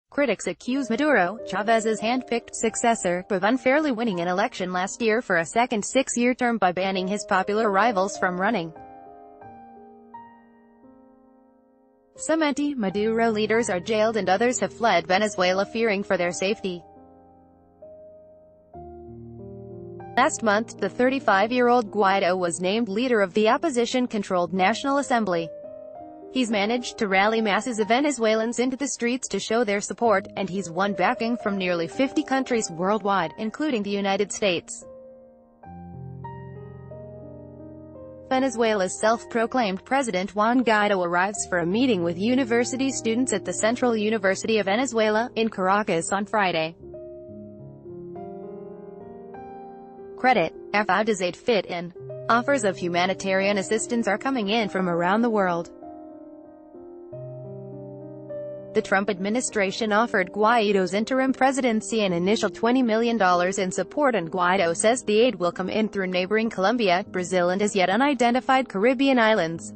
Critics accuse Maduro, Chavez's hand-picked successor, of unfairly winning an election last year for a second six-year term by banning his popular rivals from running. Some anti-Maduro leaders are jailed and others have fled Venezuela fearing for their safety. Last month, the 35-year-old Guaido was named leader of the opposition-controlled National Assembly. He's managed to rally masses of Venezuelans into the streets to show their support, and he's won backing from nearly 50 countries worldwide, including the United States. Venezuela's self-proclaimed president Juan Guaido arrives for a meeting with university students at the Central University of Venezuela, in Caracas on Friday. Credit: How does aid fit in? Offers of humanitarian assistance are coming in from around the world. The Trump administration offered Guaido's interim presidency an initial $20 million in support, and Guaido says the aid will come in through neighboring Colombia, Brazil and as yet unidentified Caribbean islands.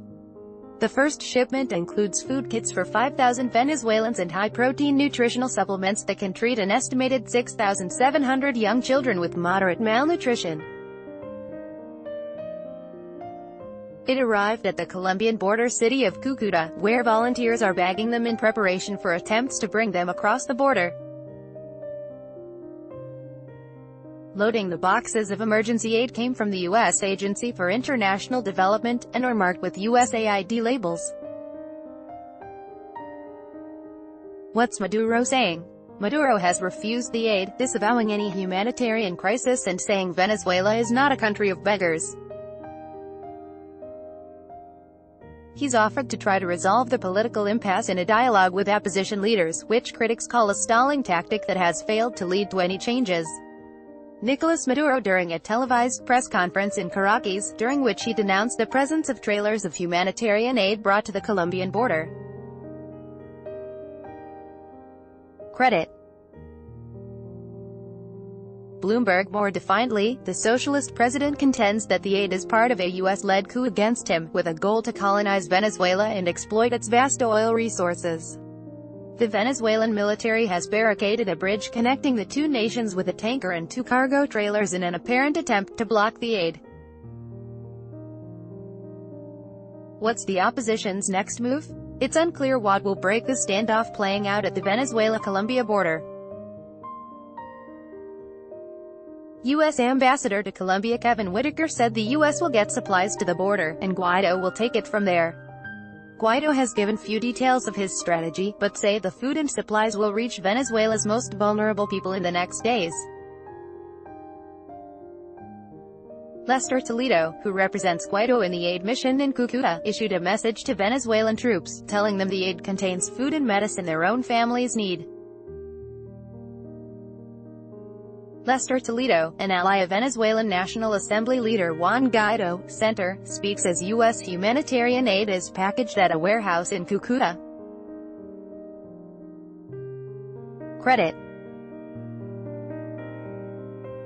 The first shipment includes food kits for 5,000 Venezuelans and high-protein nutritional supplements that can treat an estimated 6,700 young children with moderate malnutrition. It arrived at the Colombian border city of Cúcuta, where volunteers are bagging them in preparation for attempts to bring them across the border. Loading the boxes of emergency aid came from the U.S. Agency for International Development, and are marked with USAID labels. What's Maduro saying? Maduro has refused the aid, disavowing any humanitarian crisis and saying Venezuela is not a country of beggars. He's offered to try to resolve the political impasse in a dialogue with opposition leaders, which critics call a stalling tactic that has failed to lead to any changes. Nicolas Maduro during a televised press conference in Caracas, during which he denounced the presence of trailers of humanitarian aid brought to the Colombian border. Credit: Bloomberg. More defiantly, the socialist president contends that the aid is part of a U.S.-led coup against him, with a goal to colonize Venezuela and exploit its vast oil resources. The Venezuelan military has barricaded a bridge connecting the two nations with a tanker and two cargo trailers in an apparent attempt to block the aid. What's the opposition's next move? It's unclear what will break the standoff playing out at the Venezuela-Colombia border. U.S. Ambassador to Colombia Kevin Whitaker said the U.S. will get supplies to the border, and Guaido will take it from there. Guaido has given few details of his strategy, but say the food and supplies will reach Venezuela's most vulnerable people in the next days. Lester Toledo, who represents Guaido in the aid mission in Cúcuta, issued a message to Venezuelan troops, telling them the aid contains food and medicine their own families need. Lester Toledo, an ally of Venezuelan National Assembly leader Juan Guaido, Center, speaks as U.S. humanitarian aid is packaged at a warehouse in Cúcuta. Credit: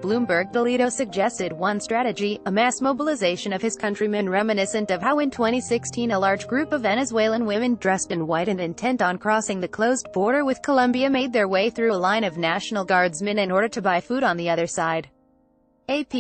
Bloomberg. Toledo suggested one strategy, a mass mobilization of his countrymen, reminiscent of how in 2016 a large group of Venezuelan women dressed in white and intent on crossing the closed border with Colombia made their way through a line of National Guardsmen in order to buy food on the other side. AP